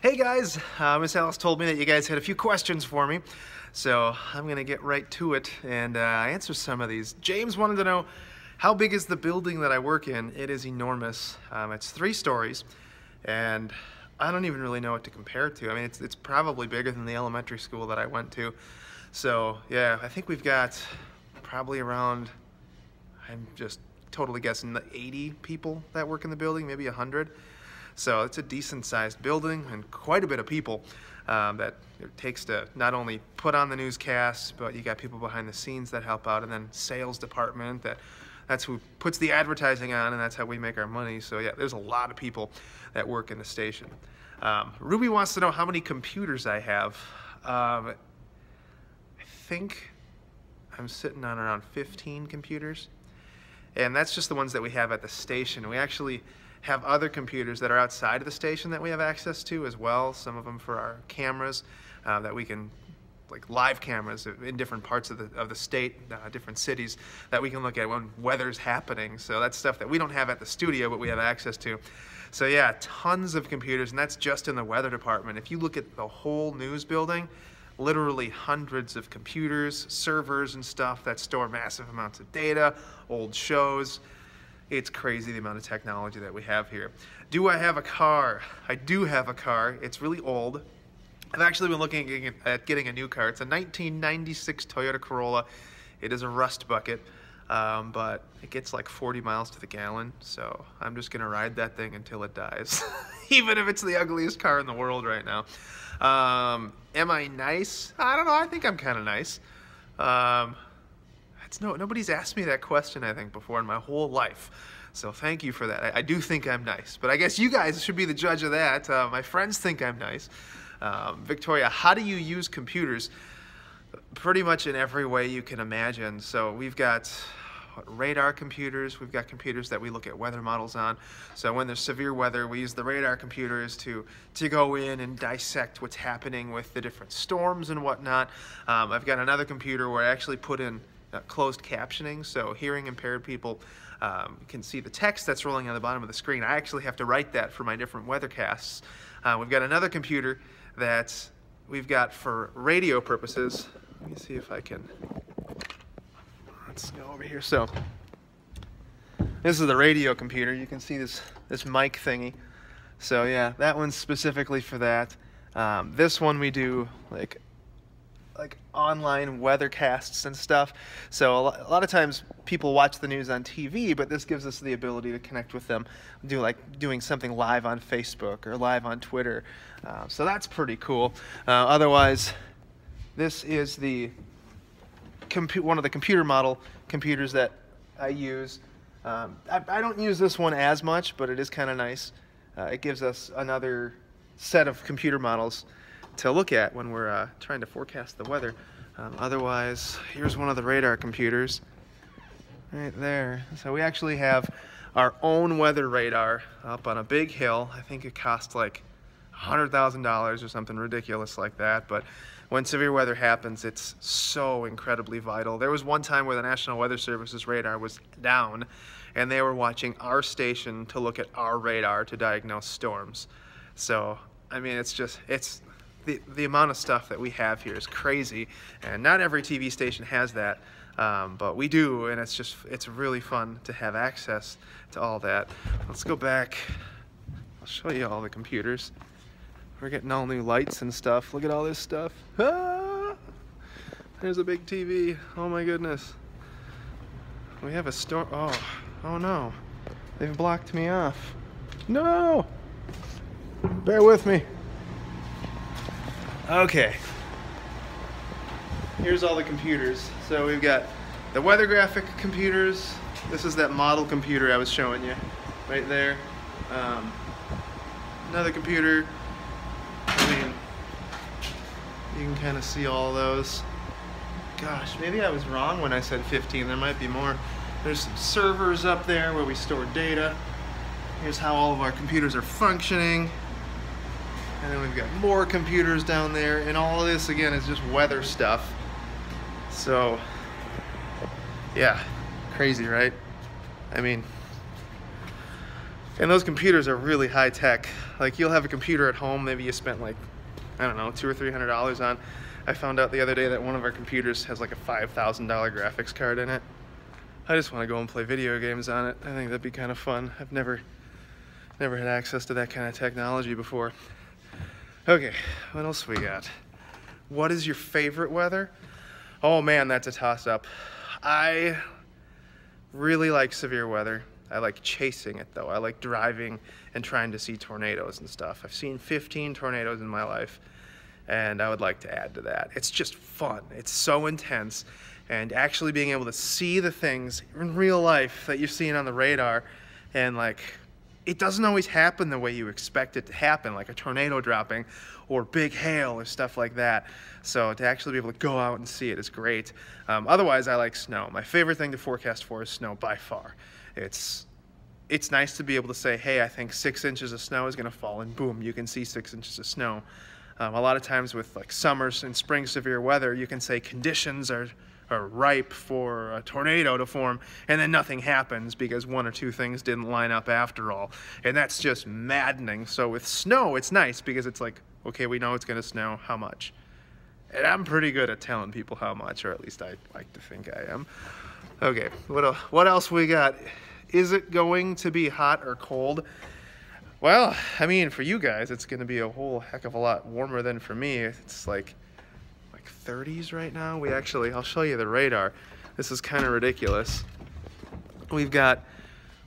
Hey guys, Miss Alice told me that you guys had a few questions for me, so I'm gonna get right to it and answer some of these. James wanted to know, how big is the building that I work in? It is enormous. It's 3 stories, and I don't even really know what to compare it to. I mean, it's probably bigger than the elementary school that I went to. So yeah, I think we've got probably around, I'm just totally guessing, the 80 people that work in the building, maybe 100. So it's a decent sized building and quite a bit of people that it takes to not only put on the newscasts, but you got people behind the scenes that help out, and then sales department that's who puts the advertising on, and that's how we make our money. So yeah, there's a lot of people that work in the station. Ruby wants to know how many computers I have. I think I'm sitting on around 15 computers, and that's just the ones that we have at the station. We actually have other computers that are outside of the station that we have access to as well. Some of them for our cameras that we can, like live cameras in different parts of the state, different cities that we can look at when weather's happening. So that's stuff that we don't have at the studio, but we have access to. So yeah, tons of computers, and that's just in the weather department. If you look at the whole news building, literally hundreds of computers, servers and stuff that store massive amounts of data, old shows. It's crazy the amount of technology that we have here. Do I have a car? I do have a car. It's really old. I've actually been looking at getting a new car. It's a 1996 Toyota Corolla. It is a rust bucket, but it gets like 40 miles to the gallon, so I'm just gonna ride that thing until it dies, even if it's the ugliest car in the world right now. Am I nice? I don't know. I think I'm kind of nice. Nobody's asked me that question, I think, before in my whole life. So thank you for that. I do think I'm nice, but I guess you guys should be the judge of that. My friends think I'm nice. Victoria, how do you use computers? Pretty much in every way you can imagine. So we've got radar computers. We've got computers that we look at weather models on. So when there's severe weather, we use the radar computers to go in and dissect what's happening with the different storms and whatnot. I've got another computer where I actually put in closed captioning, so hearing impaired people can see the text that's rolling on the bottom of the screen. I actually have to write that for my different weathercasts. We've got another computer that we've got for radio purposes. Let me see if I can, let's go over here. So this is the radio computer. You can see this mic thingy. So yeah, that one's specifically for that. This one we do like online weathercasts and stuff. So a lot of times people watch the news on TV, but this gives us the ability to connect with them, doing something live on Facebook or live on Twitter. So that's pretty cool. Otherwise, this is one of the computer model computers that I use. I don't use this one as much, but it is kind of nice. It gives us another set of computer models to look at when we're trying to forecast the weather. Otherwise, here's one of the radar computers right there. So we actually have our own weather radar up on a big hill. I think it costs like $100,000 or something ridiculous like that, but when severe weather happens, it's so incredibly vital. There was one time where the National Weather Service's radar was down, and they were watching our station to look at our radar to diagnose storms. So I mean, it's the amount of stuff that we have here is crazy, and not every TV station has that, but we do, and it's really fun to have access to all that. Let's go back. I'll show you all the computers. We're getting all new lights and stuff. Look at all this stuff. Ah! There's a big TV. Oh my goodness. We have a storm. Oh no. They've blocked me off. No! Bear with me. Okay, here's all the computers. So we've got the weather graphic computers. This is that model computer I was showing you right there. Another computer. I mean, you can kind of see all those. Gosh, maybe I was wrong when I said 15. There might be more. There's some servers up there where we store data. Here's how all of our computers are functioning. And then we've got more computers down there, and all of this again is just weather stuff. So yeah, crazy, right? I mean, And those computers are really high tech. Like, you'll have a computer at home, maybe you spent like, I don't know, $200 or $300 on. I found out the other day that one of our computers has like a $5,000 graphics card in it. I just want to go and play video games on it. I think that'd be kind of fun. I've never had access to that kind of technology before. Okay, what else we got? What is your favorite weather? Oh man, that's a toss-up. I really like severe weather. I like chasing it though. I like driving and trying to see tornadoes and stuff. I've seen 15 tornadoes in my life, and I would like to add to that. It's just fun. It's so intense, and actually being able to see the things in real life that you're seeing on the radar, and like, it doesn't always happen the way you expect it to happen, like a tornado dropping or big hail or stuff like that. So to actually be able to go out and see it is great. Otherwise, I like snow. My favorite thing to forecast for is snow by far. It's nice to be able to say, hey, I think 6 inches of snow is going to fall, and boom, you can see 6 inches of snow. A lot of times with like summer and spring severe weather, you can say conditions are ripe for a tornado to form, and then nothing happens because 1 or 2 things didn't line up after all. And that's just maddening. So with snow, it's nice because it's like, okay, we know it's going to snow, how much? And I'm pretty good at telling people how much, or at least I like to think I am. Okay, what else we got? Is it going to be hot or cold? Well, I mean, for you guys, it's going to be a whole heck of a lot warmer than for me. It's like 30s right now. I'll show you the radar. This is kind of ridiculous. We've got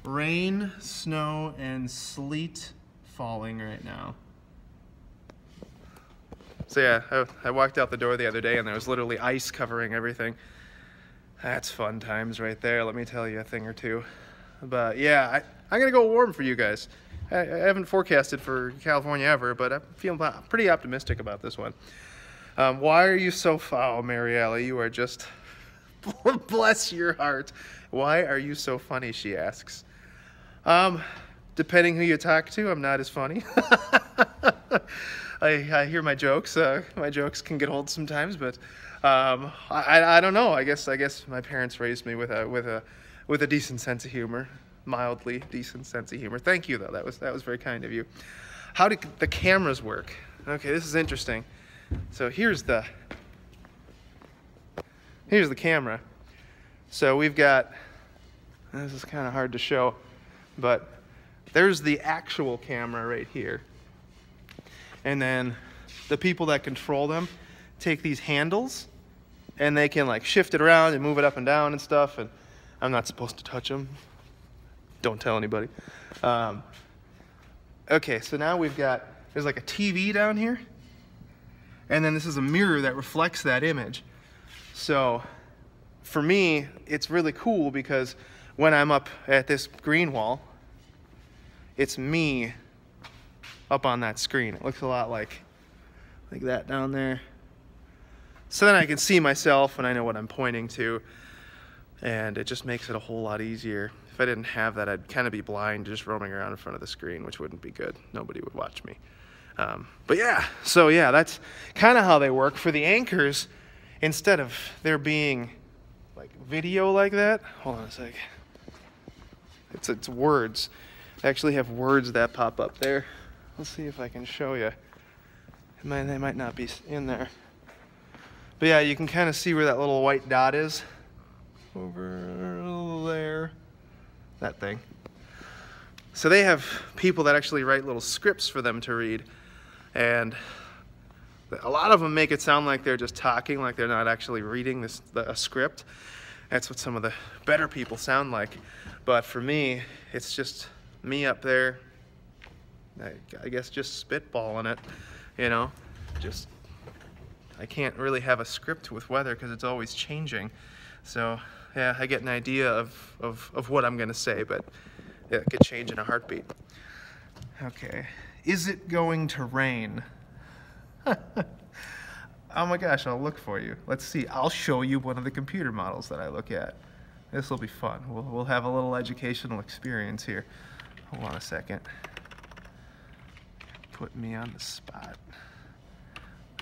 rain, snow, and sleet falling right now. So yeah, I walked out the door the other day and there was literally ice covering everything. That's fun times right there, let me tell you a thing or two. But yeah, I'm gonna go warm for you guys. I haven't forecasted for California ever, but I'm feeling pretty optimistic about this one. Why are you so foul, Mariella? You are just, bless your heart. Why are you so funny, she asks. Depending who you talk to, I'm not as funny. I hear my jokes. My jokes can get old sometimes, but I don't know. I guess my parents raised me with a decent sense of humor, mildly decent sense of humor. Thank you, though. That was very kind of you. How do the cameras work? Okay, this is interesting. So here's the camera. So we've got, this is kind of hard to show, but there's the actual camera right here. And then the people that control them take these handles and they can like shift it around and move it up and down and stuff, and I'm not supposed to touch them. Don't tell anybody. Okay, so now there's like a TV down here. And then this is a mirror that reflects that image. So for me, it's really cool because when I'm up at this green wall, it's me up on that screen. It looks a lot like that down there. So then I can see myself and I know what I'm pointing to, and it just makes it a whole lot easier. If I didn't have that, I'd kind of be blind just roaming around in front of the screen, which wouldn't be good. Nobody would watch me. But yeah, so yeah, that's kind of how they work. For the anchors, instead of there being like video like that, hold on a sec. It's words. I actually have words that pop up there. Let's see if I can show you. They might not be in there. But yeah, you can kind of see where that little white dot is. Over there. That thing. So they have people that actually write little scripts for them to read. And a lot of them make it sound like they're just talking, like they're not actually reading a script. That's what some of the better people sound like. But for me, it's just me up there, I guess just spitballing it, you know? I can't really have a script with weather because it's always changing. So yeah, I get an idea of what I'm gonna say, but yeah, it could change in a heartbeat. Okay. Is it going to rain? Oh my gosh, I'll look for you. Let's see. I'll show you one of the computer models that I look at. This will be fun. We'll have a little educational experience here. Hold on a second. Put me on the spot.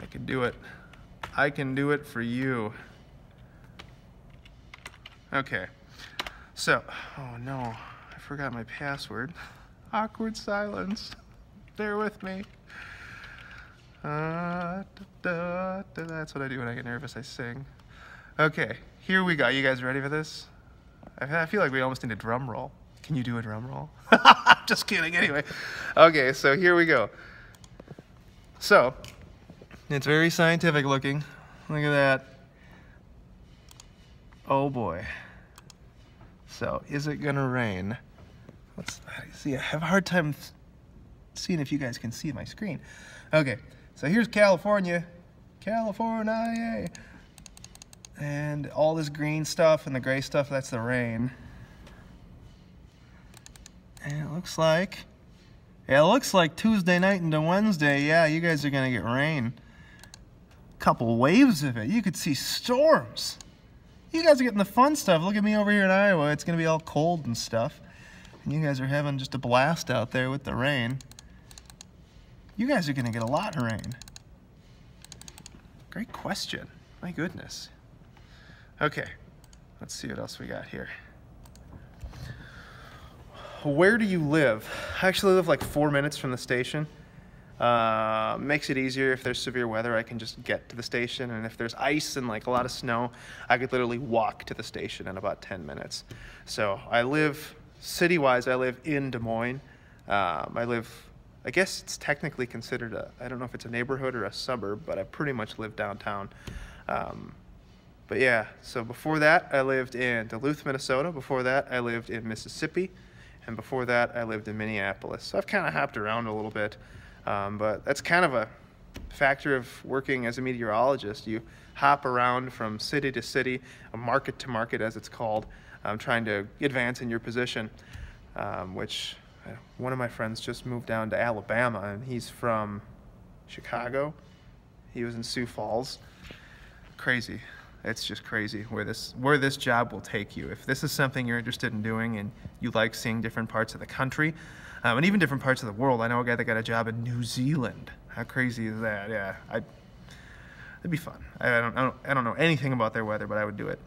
I can do it. I can do it for you. Okay. So, oh no, I forgot my password. Awkward silence. Bear with me. That's what I do when I get nervous, I sing. Okay, here we go. You guys ready for this? I feel like we almost need a drum roll. Can you do a drum roll? Just kidding, anyway. Okay, so here we go. So, it's very scientific looking. Look at that. Oh boy. So, is it gonna rain? Let's see. I have a hard time seeing if you guys can see my screen. Okay, so here's California. California. And all this green stuff and the gray stuff, that's the rain. And it looks like, Tuesday night into Wednesday, yeah, you guys are gonna get rain. Couple waves of it. You could see storms. You guys are getting the fun stuff. Look at me over here in Iowa. It's gonna be all cold and stuff. And you guys are having just a blast out there with the rain. You guys are gonna get a lot of rain. Great question. My goodness. Okay, let's see what else we got here. Where do you live? I actually live like 4 minutes from the station. Makes it easier if there's severe weather. I can just get to the station, and if there's ice and like a lot of snow, I could literally walk to the station in about 10 minutes. So I live, city-wise, I live in Des Moines. I guess it's technically considered I don't know if it's a neighborhood or a suburb, but I pretty much live downtown. But yeah, so before that, I lived in Duluth, Minnesota. Before that, I lived in Mississippi. And before that, I lived in Minneapolis. So I've kind of hopped around a little bit. But that's kind of a factor of working as a meteorologist. You hop around from city to city, market to market, as it's called, trying to advance in your position, which one of my friends just moved down to Alabama, and he's from Chicago. He was in Sioux Falls. Crazy. It's just crazy where this job will take you. If this is something you're interested in doing and you like seeing different parts of the country, and even different parts of the world. I know a guy that got a job in New Zealand. How crazy is that? Yeah, it'd be fun. I don't know anything about their weather, but I would do it.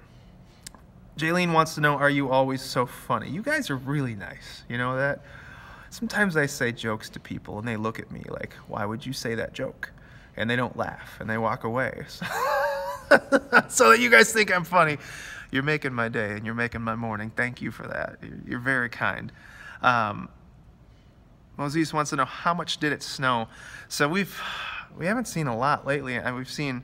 Jaylene wants to know, are you always so funny? You guys are really nice. You know that? Sometimes I say jokes to people and they look at me like, why would you say that joke? And they don't laugh and they walk away. So that you guys think I'm funny. You're making my day and you're making my morning. Thank you for that. You're very kind. Moses wants to know, how much did it snow? So we haven't seen a lot lately, and we've seen,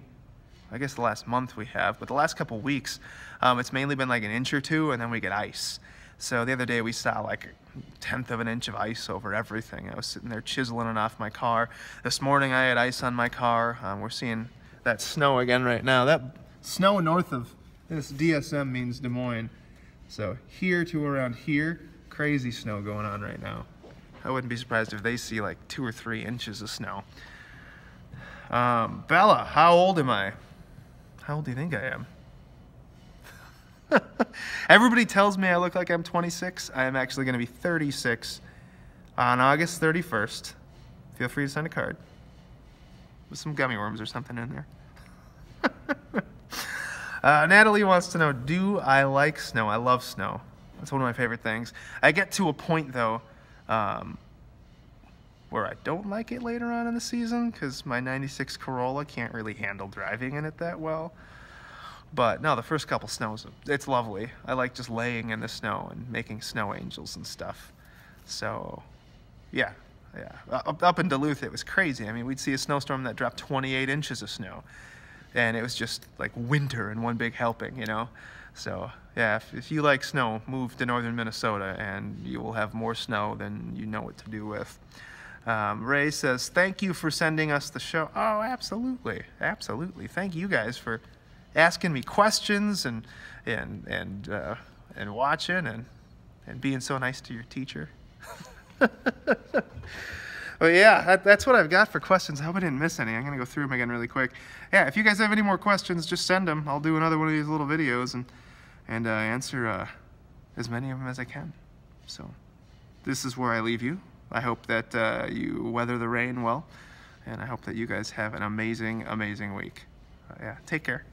I guess the last month we have, but the last couple weeks, it's mainly been like an inch or two, and then we get ice. So the other day we saw like 1/10 of an inch of ice over everything. I was sitting there chiseling it off my car. This morning I had ice on my car. We're seeing that snow again right now. That snow north of this DSM means Des Moines. So here to around here, crazy snow going on right now. I wouldn't be surprised if they see like 2 or 3 inches of snow. Bella, how old am I? How old do you think I am? Everybody tells me I look like I'm 26. I am actually going to be 36 on August 31st. Feel free to send a card with some gummy worms or something in there. Natalie wants to know, do I like snow? I love snow. That's one of my favorite things. I get to a point, though, where I don't like it later on in the season because my 96 Corolla can't really handle driving in it that well. But no, the first couple snows, it's lovely. I like just laying in the snow and making snow angels and stuff. So, yeah. Up in Duluth, it was crazy. I mean, we'd see a snowstorm that dropped 28 inches of snow. And it was just like winter in one big helping, you know? So, yeah, if you like snow, move to northern Minnesota and you will have more snow than you know what to do with. Ray says, thank you for sending us the show. Oh, absolutely. Absolutely. Thank you guys for asking me questions and watching and being so nice to your teacher. Well, yeah, that's what I've got for questions. I hope I didn't miss any. I'm going to go through them again really quick. Yeah, if you guys have any more questions, just send them. I'll do another one of these little videos and answer as many of them as I can. So this is where I leave you. I hope that you weather the rain well, and I hope that you guys have an amazing, amazing week. Yeah, take care.